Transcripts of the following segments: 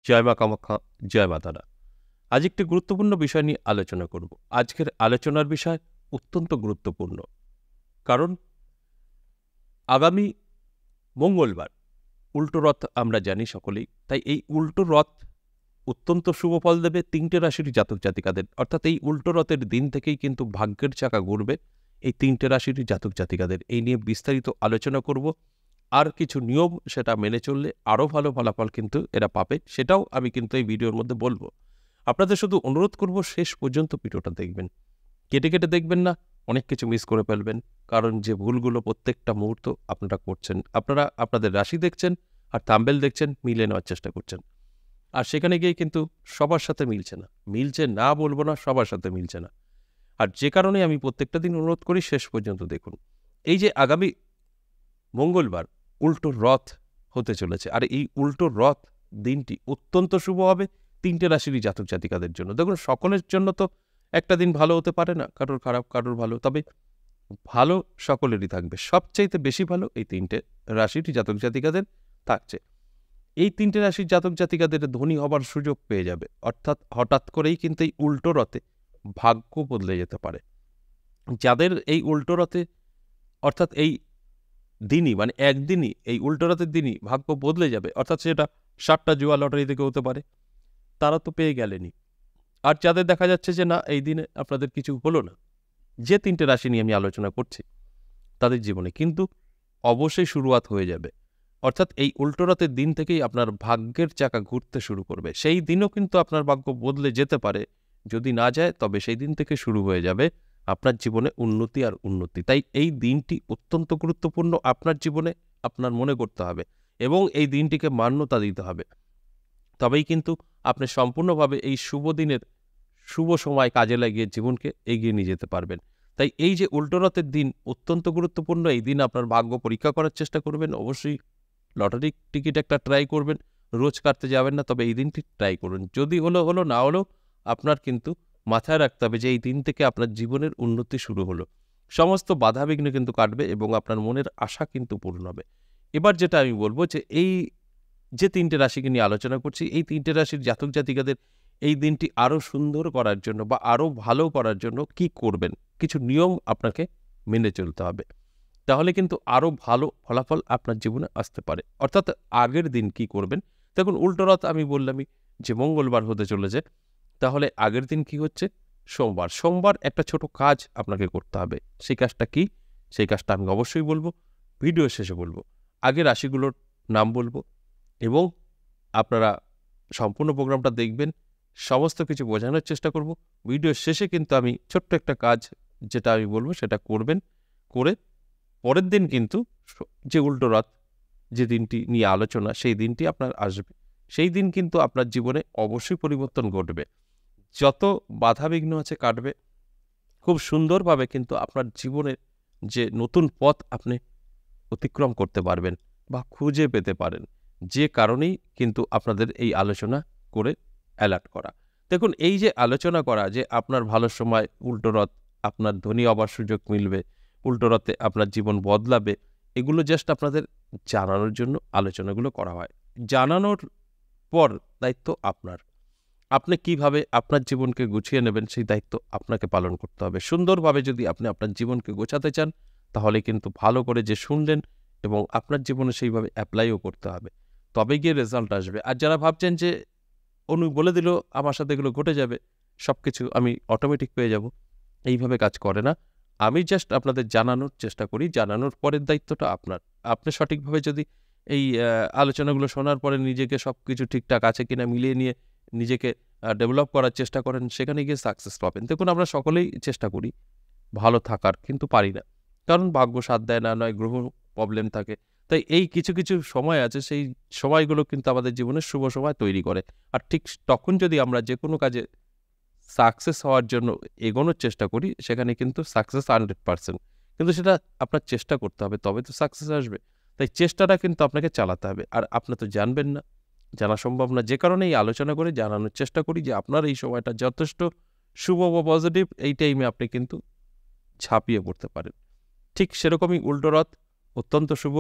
জয় মা কামাখ্যা, জয় মা তারা। আজ একটি গুরুত্বপূর্ণ বিষয় নিয়ে আলোচনা করব। আজকের আলোচনার বিষয় অত্যন্ত গুরুত্বপূর্ণ, কারণ আগামী মঙ্গলবার উল্টো রথ আমরা জানি সকলেই। তাই এই উল্টো রথ অত্যন্ত শুভ ফল দেবে ৩টে রাশির জাতক জাতিকাদের। অর্থাৎ এই উল্টো রথের দিন থেকেই কিন্তু ভাগ্যের চাকা ঘুরবে এই ৩টে রাশির জাতক জাতিকাদের। এই নিয়ে বিস্তারিত আলোচনা করব। আর কিছু নিয়ম সেটা মেনে চললে আরও ভালো ফলাফল কিন্তু এরা পাবে, সেটাও আমি কিন্তু এই ভিডিওর মধ্যে বলবো। আপনাদের শুধু অনুরোধ করব শেষ পর্যন্ত ভিডিওটা দেখবেন, কেটে কেটে দেখবেন না, অনেক কিছু মিস করে ফেলবেন। কারণ যে ভুলগুলো প্রত্যেকটা মুহূর্ত আপনারা করছেন, আপনারা আপনাদের রাশি দেখছেন আর থাম্বেল দেখছেন, মিলে নেওয়ার চেষ্টা করছেন, আর সেখানে গিয়ে কিন্তু সবার সাথে মিলছে না। মিলছে না বলবো না, সবার সাথে মিলছে না। আর যে কারণে আমি প্রত্যেকটা দিন অনুরোধ করি শেষ পর্যন্ত দেখুন। এই যে আগামী মঙ্গলবার উল্টো রথ হতে চলেছে, আর এই উল্টো রথ দিনটি অত্যন্ত শুভ হবে ৩টে রাশিরই জাতক জাতিকাদের জন্য। দেখুন, সকলের জন্য তো একটা দিন ভালো হতে পারে না, কারোর খারাপ কারোর ভালো, তবে ভালো সকলেরই থাকবে। সবচাইতে বেশি ভালো এই ৩টে রাশিরই জাতক জাতিকাদের থাকছে। এই ৩টে রাশির জাতক জাতিকাদের ধনী হবার সুযোগ পেয়ে যাবে। অর্থাৎ হঠাৎ করেই কিন্তু এই উল্টো রথে ভাগ্য বদলে যেতে পারে। যাদের এই উল্টো রথে, অর্থাৎ এই দিনই মানে একদিনই, এই উল্টো রাতের দিনই ভাগ্য বদলে যাবে, অর্থাৎ সেটা 7টা জুয়া লটারি থেকে হতে পারে, তারা তো পেয়ে গেলেনই। আর যাদের দেখা যাচ্ছে যে না, এই দিনে আপনাদের কিছু হলো না, যে 3টে রাশি নিয়ে আমি আলোচনা করছি, তাদের জীবনে কিন্তু অবশ্যই শুরুয়াত হয়ে যাবে। অর্থাৎ এই উল্টো রাতের দিন থেকেই আপনার ভাগ্যের চাকা ঘুরতে শুরু করবে। সেই দিনও কিন্তু আপনার ভাগ্য বদলে যেতে পারে। যদি না যায় তবে সেই দিন থেকে শুরু হয়ে যাবে আপনার জীবনে উন্নতি আর উন্নতি। তাই এই দিনটি অত্যন্ত গুরুত্বপূর্ণ আপনার জীবনে, আপনার মনে করতে হবে এবং এই দিনটিকে মান্যতা দিতে হবে। তবেই কিন্তু আপনি সম্পূর্ণভাবে এই শুভ দিনের শুভ সময় কাজে লাগিয়ে জীবনকে এগিয়ে নিয়ে যেতে পারবেন। তাই এই যে উল্টো রথের দিন অত্যন্ত গুরুত্বপূর্ণ। এই দিন আপনার ভাগ্য পরীক্ষা করার চেষ্টা করবেন। অবশ্যই লটারি টিকিট একটা ট্রাই করবেন, রোজ কাটতে যাবেন না, তবে এই দিনটি ট্রাই করুন। যদি হলো হলো, না হলেও আপনার কিন্তু মাথায় রাখতে হবে যে এই দিন থেকে আপনার জীবনের উন্নতি শুরু হলো। সমস্ত বাধাবিঘ্ন কিন্তু কাটবে এবং আপনার মনের আশা কিন্তু পূর্ণ হবে। এবার যেটা আমি বলবো যে এই যে 3টে রাশিকে নিয়ে আলোচনা করছি, এই 3টে রাশির জাতক জাতিকাদের এই দিনটি আরও সুন্দর করার জন্য বা আরও ভালো করার জন্য কি করবেন, কিছু নিয়ম আপনাকে মেনে চলতে হবে। তাহলে কিন্তু আরও ভালো ফলাফল আপনার জীবনে আসতে পারে। অর্থাৎ আগের দিন কি করবেন? দেখুন, উল্টো রথ আমি বললামই যে মঙ্গলবার হতে চলেছে। তাহলে আগের দিন কি হচ্ছে? সোমবার। সোমবার একটা ছোট কাজ আপনাকে করতে হবে। সেই কাজটা কি? সেই কাজটা আমি অবশ্যই বলব, ভিডিও শেষে বলব। আগে রাশিগুলোর নাম বলব এবং আপনারা সম্পূর্ণ প্রোগ্রামটা দেখবেন। সমস্ত কিছু বোঝানোর চেষ্টা করব। ভিডিওর শেষে কিন্তু আমি ছোট্ট একটা কাজ যেটা আমি বলব সেটা করবেন। করে পরের দিন কিন্তু যে উল্টো রথ, যে দিনটি নিয়ে আলোচনা, সেই দিনটি আপনার আসবে। সেই দিন কিন্তু আপনার জীবনে অবশ্যই পরিবর্তন ঘটবে। যত বাধাবিঘ্ন আছে কাটবে। খুব সুন্দরভাবে কিন্তু আপনার জীবনের যে নতুন পথ আপনি অতিক্রম করতে পারবেন বা খুঁজে পেতে পারেন। যে কারণেই কিন্তু আপনাদের এই আলোচনা করে অ্যালার্ট করা। দেখুন, এই যে আলোচনা করা যে আপনার ভালো সময় উল্টো রথ, আপনার ধনী হবার সুযোগ মিলবে, উল্টো রথে আপনার জীবন বদলাবে, এগুলো জাস্ট আপনাদের জানানোর জন্য আলোচনাগুলো করা হয়। জানানোর পর দায়িত্ব আপনার। আপনি কিভাবে আপনার জীবনকে গুছিয়ে নেবেন সেই দায়িত্ব আপনাকে পালন করতে হবে। সুন্দরভাবে যদি আপনি আপনার জীবনকে গোছাতে চান, তাহলে কিন্তু ভালো করে যে শুনলেন এবং আপনার জীবনে সেইভাবে অ্যাপ্লাইও করতে হবে। তবে গিয়ে রেজাল্ট আসবে। আর যারা ভাবছেন যে অনু বলে দিল আমার সাথে এগুলো ঘটে যাবে, সবকিছু আমি অটোমেটিক পেয়ে যাব, এইভাবে কাজ করে না। আমি জাস্ট আপনাদের জানানোর চেষ্টা করি, জানানোর পরের দায়িত্বটা আপনার। আপনি সঠিকভাবে যদি এই আলোচনাগুলো শোনার পরে নিজেকে সবকিছু ঠিকঠাক আছে কিনা মিলিয়ে নিয়ে নিজেকে ডেভেলপ করার চেষ্টা করেন, সেখানে গিয়ে সাকসেস পাবেন। দেখুন, আমরা সকলেই চেষ্টা করি ভালো থাকার, কিন্তু পারি না। কারণ ভাগ্য সাথ দেয় না, নয় গ্রহ প্রবলেম থাকে। তাই এই কিছু কিছু সময় আছে, সেই সময়গুলো কিন্তু আমাদের জীবনের শুভ সময় তৈরি করে। আর ঠিক তখন যদি আমরা যে কোনো কাজে সাকসেস হওয়ার জন্য এগোনোর চেষ্টা করি, সেখানে কিন্তু সাকসেস 100%। কিন্তু সেটা আপনার চেষ্টা করতে হবে, তবে তো সাকসেস আসবে। তাই চেষ্টাটা কিন্তু আপনাকে চালাতে হবে। আর আপনি তো জানবেন না, জানা সম্ভব না। যে কারণে এই আলোচনা করে জানানোর চেষ্টা করি যে আপনার এই সময়টা যথেষ্ট শুভ বা পজিটিভ, এই টাইমে আপনি কিন্তু ঝাঁপিয়ে পড়তে পারেন। ঠিক সেরকমই উল্টো রথ অত্যন্ত শুভ।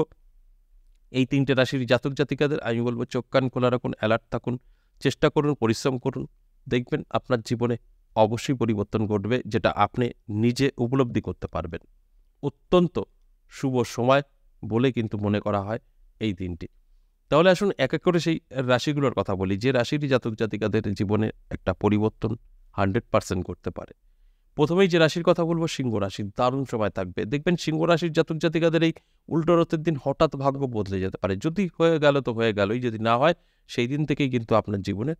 এই 3টে রাশির জাতক জাতিকাদের আমি বলব চোখ কান খোলা রাখুন, অ্যালার্ট থাকুন। চেষ্টা করুন, পরিশ্রম করুন, দেখবেন আপনার জীবনে অবশ্যই পরিবর্তন ঘটবে, যেটা আপনি নিজে উপলব্ধি করতে পারবেন। অত্যন্ত শুভ সময় বলে কিন্তু মনে করা হয় এই দিনটি। তাহলে আসুন এক এক করে সেই রাশিগুলোর কথা বলি, যে রাশিটি জাতক জাতিকাদের জীবনে একটা পরিবর্তন 100% করতে পারে। প্রথমেই যে রাশির কথা বলবো, সিংহ রাশি। দারুণ সময় থাকবে, দেখবেন সিংহ রাশির জাতক জাতিকাদের এই উল্টো রথের দিন হঠাৎ ভাগ্য বদলে যেতে পারে। যদি হয়ে গেল তো হয়ে গেলই, যদি না হয় সেই দিন থেকেই কিন্তু আপনার জীবনে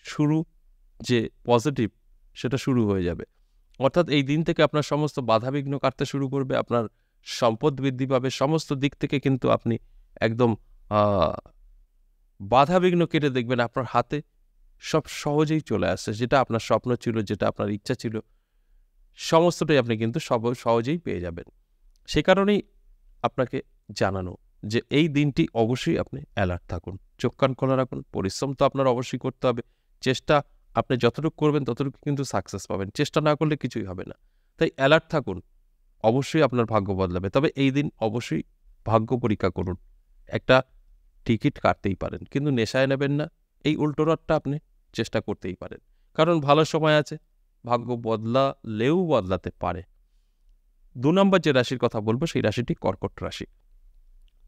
শুরু যে পজিটিভ সেটা শুরু হয়ে যাবে। অর্থাৎ এই দিন থেকে আপনার সমস্ত বাধাবিঘ্ন কাটতে শুরু করবে, আপনার সম্পদ বৃদ্ধি পাবে, সমস্ত দিক থেকে কিন্তু আপনি একদম বাধাবিঘ্ন কেটে দেখবেন আপনার হাতে সব সহজেই চলে আসছে। যেটা আপনার স্বপ্ন ছিল, যেটা আপনার ইচ্ছা ছিল, সমস্তটাই আপনি কিন্তু সহজেই পেয়ে যাবেন। সে কারণেই আপনাকে জানানো যে এই দিনটি অবশ্যই আপনি অ্যালার্ট থাকুন, চোখ কান খোলা রাখুন। পরিশ্রম তো আপনার অবশ্যই করতে হবে, চেষ্টা আপনি যতটুকু করবেন ততটুকু কিন্তু সাকসেস পাবেন, চেষ্টা না করলে কিছুই হবে না। তাই অ্যালার্ট থাকুন, অবশ্যই আপনার ভাগ্য বদলাবে। তবে এই দিন অবশ্যই ভাগ্য পরীক্ষা করুন। একটা টিকিট কাটতেই পারেন, কিন্তু নেশায় নেবেন না। এই উল্টো রথটা আপনি চেষ্টা করতেই পারেন, কারণ ভালো সময় আছে, ভাগ্য বদলালেও বদলাতে পারে। 2 নম্বর যে রাশির কথা বলবো সেই রাশিটি কর্কট রাশি।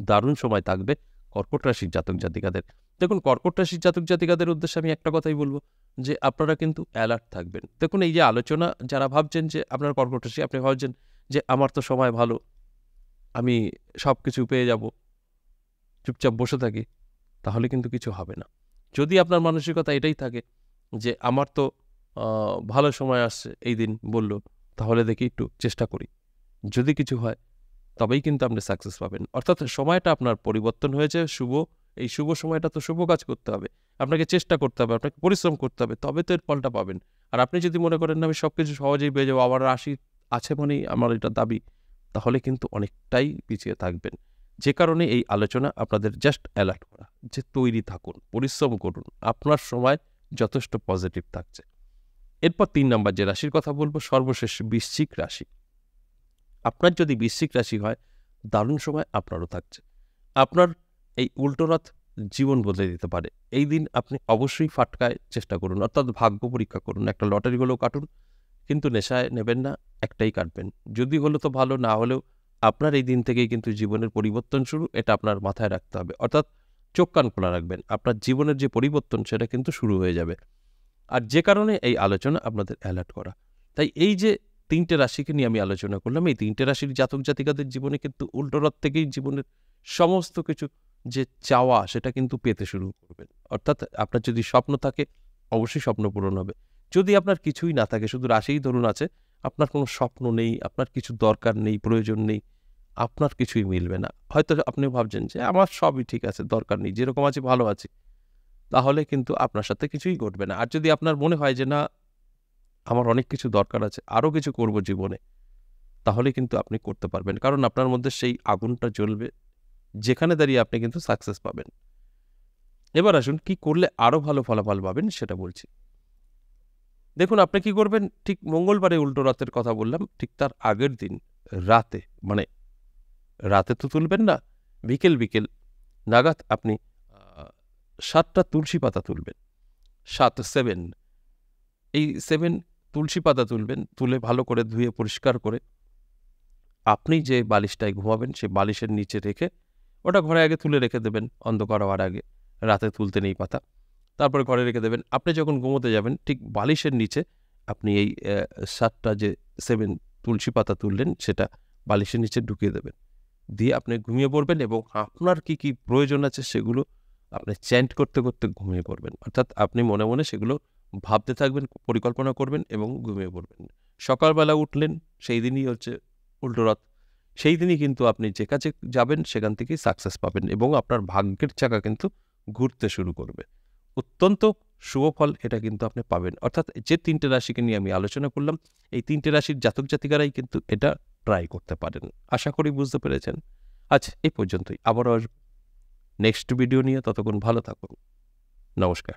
দারুণ সময় থাকবে কর্কট রাশির জাতক জাতিকাদের। দেখুন, কর্কট রাশির জাতক জাতিকাদের উদ্দেশ্যে আমি একটা কথাই বলবো, যে আপনারা কিন্তু অ্যালার্ট থাকবেন। দেখুন, এই যে আলোচনা, যারা ভাবছেন যে আপনার কর্কট রাশি, আপনি ভাবছেন যে আমার তো সময় ভালো, আমি সব কিছু পেয়ে যাব, চুপচাপ বসে থাকি, তাহলে কিন্তু কিছু হবে না। যদি আপনার মানসিকতা এটাই থাকে যে আমার তো ভালো সময় আসছে, এই দিন বলল, তাহলে দেখি একটু চেষ্টা করি, যদি কিছু হয় তবেই কিন্তু আপনি সাকসেস পাবেন। অর্থাৎ সময়টা আপনার পরিবর্তন হয়েছে শুভ। এই শুভ সময়টা তো শুভ কাজ করতে হবে, আপনাকে চেষ্টা করতে হবে, আপনাকে পরিশ্রম করতে হবে, তবে তো এর ফলটা পাবেন। আর আপনি যদি মনে করেন না আমি সব কিছু সহজেই পেয়ে যাবো, আমার রাশি আছে মানেই আমার এটা দাবি, তাহলে কিন্তু অনেকটাই পিছিয়ে থাকবেন। যে কারণে এই আলোচনা আপনাদের জাস্ট অ্যালার্ট করা, যে তৈরি থাকুন, পরিশ্রম করুন, আপনার সময় যথেষ্ট পজিটিভ থাকছে। এরপর 3 নম্বর যে রাশির কথা বলবো, সর্বশেষ বৃশ্চিক রাশি। আপনার যদি বৃশ্চিক রাশি হয়, দারুণ সময় আপনারও থাকছে। আপনার এই উল্টোরথ জীবন বদলে দিতে পারে। এই দিন আপনি অবশ্যই ফাটকায় চেষ্টা করুন, অর্থাৎ ভাগ্য পরীক্ষা করুন। একটা লটারিগুলো কাটুন, কিন্তু নেশায় নেবেন না, একটাই কাটবেন। যদি হলো তো ভালো, না হলেও আপনার এই দিন থেকেই কিন্তু জীবনের পরিবর্তন শুরু, এটা আপনার মাথায় রাখতে হবে। অর্থাৎ চোখ কান খোলা রাখবেন, আপনার জীবনের যে পরিবর্তন সেটা কিন্তু শুরু হয়ে যাবে। আর যে কারণে এই আলোচনা আপনাদের অ্যালার্ট করা। তাই এই যে 3টে রাশিকে নিয়ে আমি আলোচনা করলাম, এই 3টে রাশির জাতক জাতিকাদের জীবনে কিন্তু উল্টো রথ থেকেই জীবনের সমস্ত কিছু যে চাওয়া সেটা কিন্তু পেতে শুরু করবেন। অর্থাৎ আপনার যদি স্বপ্ন থাকে, অবশ্যই স্বপ্ন পূরণ হবে। যদি আপনার কিছুই না থাকে, শুধু রাশিই ধরুন আছে, আপনার কোনো স্বপ্ন নেই, আপনার কিছু দরকার নেই, প্রয়োজন নেই, আপনার কিছুই মিলবে না। হয়তো আপনি ভাবছেন যে আমার সবই ঠিক আছে, দরকার নেই, যেরকম আছি ভালো আছি, তাহলে কিন্তু আপনার সাথে কিছুই ঘটবে না। আর যদি আপনার মনে হয় যে না, আমার অনেক কিছু দরকার আছে, আরও কিছু করব জীবনে, তাহলে কিন্তু আপনি করতে পারবেন, কারণ আপনার মধ্যে সেই আগুনটা জ্বলবে, যেখানে দাঁড়িয়ে আপনি কিন্তু সাকসেস পাবেন। এবার আসুন কি করলে আরও ভালো ফলাফল পাবেন সেটা বলছি। দেখুন, আপনি কি করবেন, ঠিক মঙ্গলবারে উল্টো রাতের কথা বললাম, ঠিক তার আগের দিন রাতে, মানে রাতে তো তুলবেন না, বিকেল বিকেল নাগাদ আপনি 7টা তুলসী পাতা তুলবেন। 7 এই 7 তুলসী পাতা তুলবেন, তুলে ভালো করে ধুয়ে পরিষ্কার করে আপনি যে বালিশটায় ঘুমাবেন সেই বালিশের নিচে রেখে, ওটা ঘরে আগে তুলে রেখে দেবেন অন্ধকার হওয়ার আগে, রাতে তুলতে নেই পাতা। তারপরে ঘরে রেখে দেবেন। আপনি যখন ঘুমোতে যাবেন ঠিক বালিশের নিচে আপনি এই 7টা যে 7 তুলসী পাতা তুললেন সেটা বালিশের নিচে ঢুকিয়ে দেবেন। দিয়ে আপনি ঘুমিয়ে পড়বেন, এবং আপনার কি কি প্রয়োজন আছে সেগুলো আপনি চ্যান্ট করতে করতে ঘুমিয়ে পড়বেন। অর্থাৎ আপনি মনে মনে সেগুলো ভাবতে থাকবেন, পরিকল্পনা করবেন এবং ঘুমিয়ে পড়বেন। সকালবেলা উঠলেন, সেই দিনই হচ্ছে উল্টো রথ। সেই দিনই কিন্তু আপনি যে কাজে যাবেন সেখান থেকেই সাকসেস পাবেন, এবং আপনার ভাগ্যের চাকা কিন্তু ঘুরতে শুরু করবে। অত্যন্ত শুভ ফল এটা কিন্তু আপনি পাবেন। অর্থাৎ যে 3টে রাশিকে নিয়ে আমি আলোচনা করলাম, এই 3টে রাশির জাতক জাতিকারাই কিন্তু এটা ট্রাই করতে পারেন। আশা করি বুঝতে পেরেছেন। আজ এই পর্যন্তই, আবারও আসবো নেক্সট ভিডিও নিয়ে। ততক্ষণ ভালো থাকুন। নমস্কার।